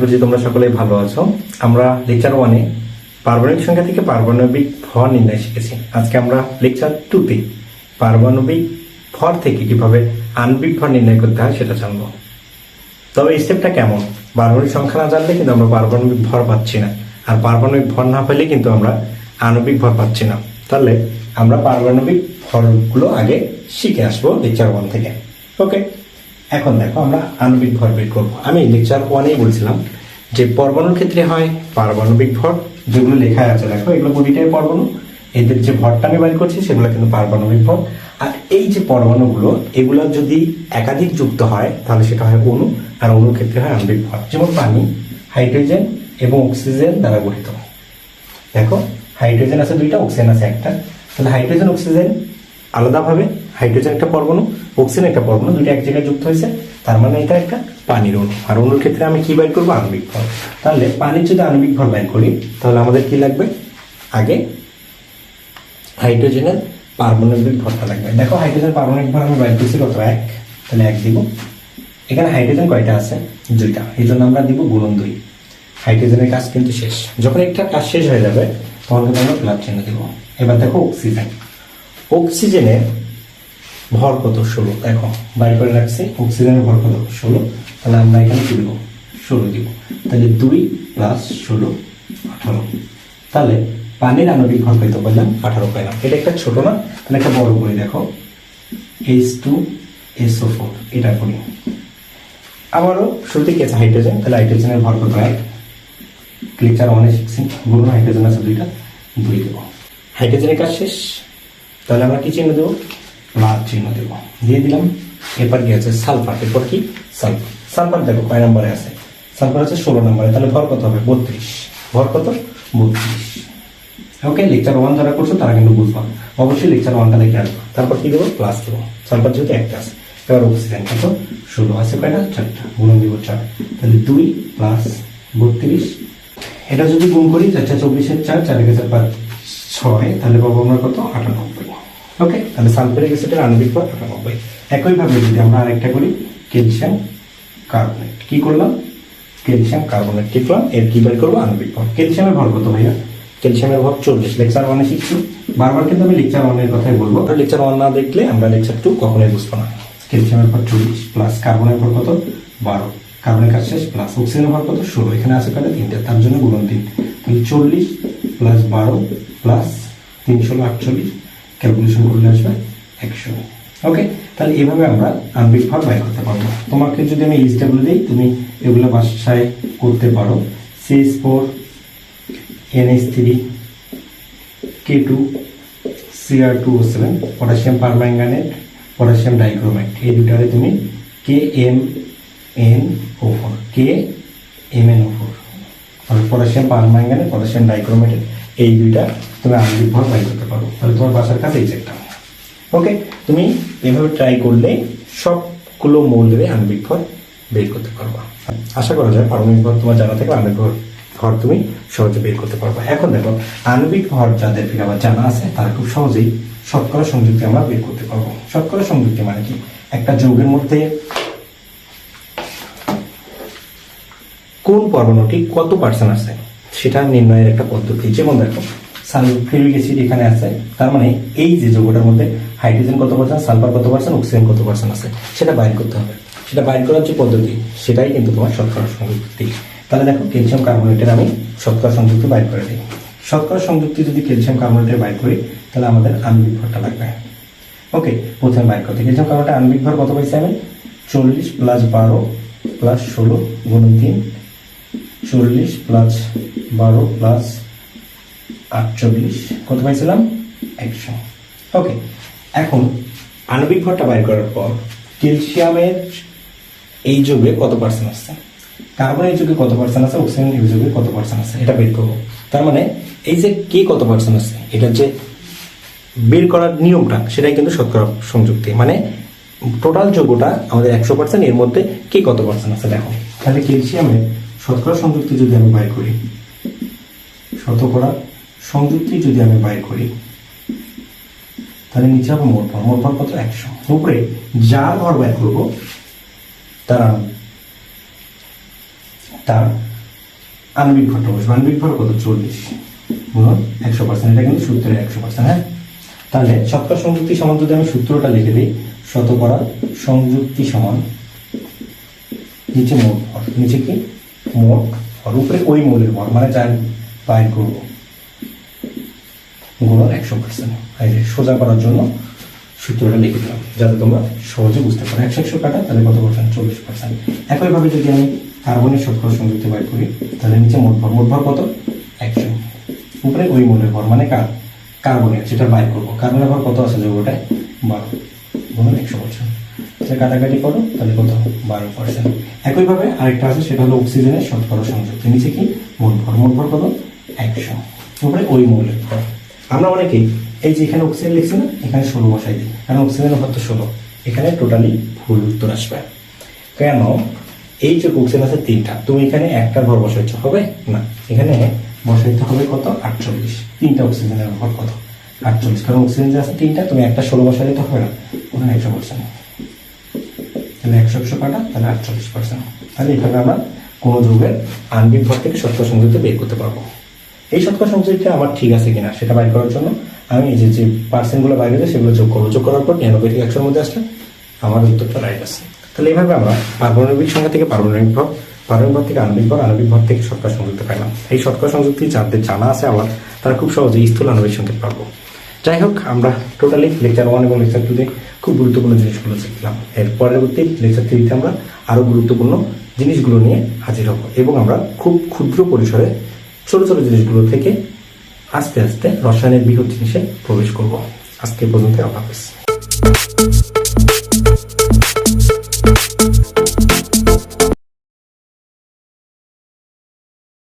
করছি তোমরা সকলেই ভালো আছো। আমরা লেকচার 1-এ পারমাণবিক সংখ্যা থেকে পারমাণবিক ভর নির্ণয় শিখেছি। আজকে আমরা লেকচার 2-তে পারমাণবিক ভর থেকে কিভাবে আণবিক ভর নির্ণয় করতে হয় সেটা জানবো। তবে এই স্টেপটা কেমন, পারমাণবিক সংখ্যা না জানলে কিন্তু আমরা পারমাণবিক ভর পাচ্ছি না, আর পারমাণবিক ভর না পেলে কিন্তু আমরা আণবিক ভর পাচ্ছি না। তাহলে আমরা পারমাণবিক ভরগুলো আগে শিখে আসবো লেকচার 1 থেকে। ওকে, এখন দেখো আমরা আণবিক ভর বের করবো। আমি লেকচার 1-এই বলছিলাম যে পরমাণুর ক্ষেত্রে হয় পারমাণবিক ভর, যেগুলো লেখা আছে দেখো এগুলো প্রতিটাই পরমাণু, এদের যে ভরটা আমি বের করছি সেগুলো কিন্তু পারমাণবিক ভর। আর এই যে পরমাণুগুলো এগুলো যদি একাধিক যুক্ত হয় তাহলে সেটা হয় অণু, আর অণুর ক্ষেত্রে হয় আণবিক ভর। যেমন পানি হাইড্রোজেন এবং অক্সিজেন দ্বারা গঠিত। দেখো হাইড্রোজেন আছে দুইটা, অক্সিজেন আছে একটা, তাহলে হাইড্রোজেন অক্সিজেন আলাদাভাবে, হাইড্রোজেন একটা পরমাণু, অক্সিজেন একটা পরমাণু, দুটো এক জায়গায় যুক্ত হয়েছে, তার মানে এটা একটা পানির অণু। আর অণুর ক্ষেত্রে আমি কি বের করবো? আণবিক ভর। তাহলে পানির যদি আণবিক ভর বের করি তাহলে আমাদের কি লাগবে? আগে হাইড্রোজেনের পারমাণবিক ভরটা লাগবে। দেখো হাইড্রোজেন পারমাণবিক ভর আমি বের করছি কত? 1, তাহলে 1 দিব। এখানে হাইড্রোজেন কয়টা আছে? 2টা, এই জন্য আমরা দিব গুণন 2। হাইড্রোজেনের কাজ কিন্তু শেষ। যখন একটা কাজ শেষ হয়ে যাবে তখন কিন্তু আমরা প্লাস চিহ্ন দেবো। এবার দেখো অক্সিজেন, অক্সিজেনের ভর কত? 16। দেখো বাইর করে রাখছি অক্সিজেনের ভর কত? 16। তাহলে আমরা এখানে কি দেবো? 16 দিব। তাহলে 2 + 16 18। তাহলে পানির আণবিক ভর কত পেলাম? 18 পেলাম। এটা একটা ছোট না, তাহলে একটা বড় করে দেখো H2SO4 এটা করি। আবারও শুরুতে কি আছে? হাইড্রোজেন, তাহলে হাইড্রোজেনের ভর কত? 1। লেকচার 1-এ শিখছি গুণ, হাইড্রোজেন আছে 2টা, 2 দেবো। হাইড্রোজেনের কাজ শেষ, তাহলে আমরা কি চিহ্ন দেবো? প্লাস চিহ্ন দেবো, দিয়ে দিলাম। এরপর কি আছে? সালফার। এরপর কি? সালফার। সালফার দেখো কয় নম্বরে আছে? সালফার আছে 16 নম্বরে, তাহলে ভর কত হবে? 32। ভর কত? 32। ওকে, লেকচার 1 যারা করছো তারা কিন্তু বুঝবা, অবশ্যই লেকচার 1টা দেখে আসবা। তারপর কি দেবো? প্লাস দেবো। সালফার যেহেতু একটা আছে। এবার অক্সিজেন কত? 16 আছে কয়টা? 4টা, গুণন দিব 4। তাহলে 2 + 32। এটা যদি গুণ করি 4 × 24 4, 4 × 4 = 6, তাহলে পাবো আমরা কত? 98। ওকে, তাহলে সালফারিক অ্যাসিডের আণবিক ভর 98। একইভাবে যদি আমরা আরেকটা করি ক্যালসিয়াম কার্বনেট, কি করলাম? ক্যালসিয়াম কার্বনেট লিখলাম, এর কি বের করবো? আণবিক ভর। ক্যালসিয়ামের ভর কত ভাইয়া? ক্যালসিয়ামের ভর 40। লেকচার 1-এ শিখছি, বারবার কিন্তু আমি লেকচার 1-এর কথাই বলবো। লেকচার 1 না দেখলে আমরা লেকচার 2 কখনোই বুঝবো না। ক্যালসিয়ামের ভর 40 প্লাস কার্বনের ভর কত? 12। কার্বনের কাজ শেষ, প্লাস অক্সিজেনের ভর কত? 16। এখানে আছে কয়টা? 3টা, তার জন্য গুণন 3। তাহলে 40 + 12 + 3 = 48, ক্যালকুলেশন করলে আসবে 100। ওকে, তাহলে এইভাবে আমরা আণবিক ভর বের করতে পারবো। তোমাকে যদি আমি লিস্টটা বলে দিই, তুমি এগুলো বাসায় করতে পারো। CH4 NH3 K2 Cr2O7, potassium permanganate, potassium dichromate, এই দুটারে তুমি KMnO4 KMnO4, আর পটাশিয়াম পারম্যাঙ্গানেট, পটাশিয়াম ডাইক্রোমেটের এই দুইটা তুমি আণবিক ভর বের করতে পারো। তাহলে তোমার বাসার কাছে এই চেকটা। ওকে, তুমি এভাবে ট্রাই করলে সবগুলো মৌলের আণবিক ভর বের করতে পারবা। আশা করা যায় পারমাণবিক ভর তোমার জানা থেকে আণবিক ভর তুমি সহজে বের করতে পারবা। এখন দেখো আণবিক ভর যাদের আবার জানা আছে তারা খুব সহজেই শতকরা সংযুক্তি আমরা বের করতে পারবো। শতকরা সংযুক্তি মানে কি? একটা যৌগের মধ্যে কোন পরমাণুটি কত পার্সেন্ট আছে সেটা নির্ণয়ের একটা পদ্ধতি। যেমন দেখো সালফিউরিক অ্যাসিড এখানে আছে, তার মানে এই যে যৌগটার মধ্যে হাইড্রোজেন কত পার্সেন্ট, সালফার কত পার্সেন্ট, অক্সিজেন কত পার্সেন্ট আছে সেটা বাইর করতে হবে। সেটা বাইর করার যে পদ্ধতি সেটাই কিন্তু তোমার শতকরা সংযুক্তি। তাহলে দেখো ক্যালসিয়াম কার্বনেটের আমি শতকরা সংযুক্তি বাইর করে দিই। শতকরা সংযুক্তি যদি ক্যালসিয়াম কার্বনেটের বাইর করি তাহলে আমাদের আণবিক ভরটা লাগবে। ওকে, প্রথমে বাইর করতে ক্যালসিয়াম কার্বনেটের আণবিক ভর কত পাইছি আমি? 40 + 12 + 16 গুণন 3, 40 + 12 + 48 কত পাইছিলাম? 100। ওকে, এখন আণবিক ভরটা বাইর করার পর ক্যালসিয়ামের এই যৌগে কত পার্সেন্ট আছে, কার্বনের যৌগে কত পার্সেন্ট আছে, অক্সিজেন এই যৌগে কত পার্সেন্ট আছে এটা বের করবো। তার মানে এই যে কে কত পার্সেন্ট আছে এটা যে বের করার নিয়মটা সেটাই কিন্তু শতকরা সংযুক্তি। মানে টোটাল যৌগটা আমাদের 100%, এর মধ্যে কে কত পার্সেন্ট আছে দেখো। তাহলে ক্যালসিয়ামের শতকরা সংযুক্তি যদি আমি বাইর করি, শতকরা সংযুক্তি যদি আমি বাইর করি তাহলে নিচে হবে মোট ভর। মোট ভর কত? 100। উপরে যার ভর বাইর করবো তার আণবিক ভরটা বসবে। আণবিক ভর কত? 40 গুণন 100%। এটা কিন্তু সূত্রের 100%। হ্যাঁ, তাহলে শতকরা সংযুক্তি সমান যদি আমি সূত্রটা লিখে দিই, শতকরা সংযুক্তি সমান নিচে মোট ভর, নিচে কি মোট ভর, উপরে ওই মৌলের ভর মানে যা বাইর করবো গুণন 100%। সোজা করার জন্য সূত্রটা লিখে দিলাম যাতে তোমরা সহজে বুঝতে পারো। 100 কাটা তাহলে কত পার্সেন্ট? 40%। একইভাবে যদি আমি কার্বনের শতকরা সংযুক্তি বাইর করি তাহলে নিচে মোট ভর, মোট ভর কত? 100, উপরে ওই মৌলের ভর মানে কার্বনের, সেটা বাইর করবো। কার্বনের ভর কত আছে যৌগটায়? 12 গুণন 100%। তাহলে কাটাকাটি করো তাহলে কত? 12%। একইভাবে আরেকটা আছে, সেটা হলো অক্সিজেনের শতকরা সংযুক্তি, নিচে কি মোট ভর, মোট ভর কত? 100, উপরে ওই মৌলের ভর। আমরা অনেকেই এই যে এখানে অক্সিজেন লিখছি না, এখানে 16 বসাই দিই, কারণ অক্সিজেনের ভর তো 16। এখানে টোটালি ভুল উত্তর আসবে। কেন? এই যে অক্সিজেন আছে 3টা, তুমি এখানে একটার ভর বসাইতে হবে না, এখানে বসাইতে হবে কত? 48। 3টা অক্সিজেনের ভর কত? 48, কারণ অক্সিজেন যে আছে 3টা, তুমি একটা 16 বসাই দিতে হবে না, ওখানে 100%। তাহলে 100 কাটা তাহলে 48%। তাহলে এখানে আমরা কোনো যৌগের আণবিক ভর থেকে শতকরা সংযুক্তি বের করতে পারবো। এই শতকরা সংযুক্তিটা আমার ঠিক আছে কিনা সেটা বাইর করার জন্য আমি এই যে পার্সেন্টগুলো বাইরে আছে সেগুলো যোগ করবো। যোগ করার পর 99 থেকে 100-র মধ্যে আসলে আমার উত্তরটা রাইট আছে। তাহলে এইভাবে আমরা পারমাণবিক সংখ্যা থেকে পারমাণবিক ভর, পারমাণবিক ভর থেকে আণবিক ভর, আণবিক ভর থেকে শতকরা সংযুক্তি পাইলাম। এই শতকরা সংযুক্তি যাদের জানা আছে আমার, তারা খুব সহজে স্থূল আণবিক সংকেত পারবো। যাই হোক, আমরা টোটালি লেকচার 1 এবং লেকচার 2-তে খুব গুরুত্বপূর্ণ জিনিসগুলো শিখলাম। এর পরবর্তী লেকচার 3-তে আমরা আরো গুরুত্বপূর্ণ জিনিসগুলো নিয়ে হাজির হব এবং আমরা খুব ক্ষুদ্র পরিসরে ছোট ছোট জিনিসগুলো থেকে আস্তে আস্তে রসায়নের বৃহৎ জিনিসে প্রবেশ করব। আজকে পর্যন্ত আল্লাহ হাফেজ।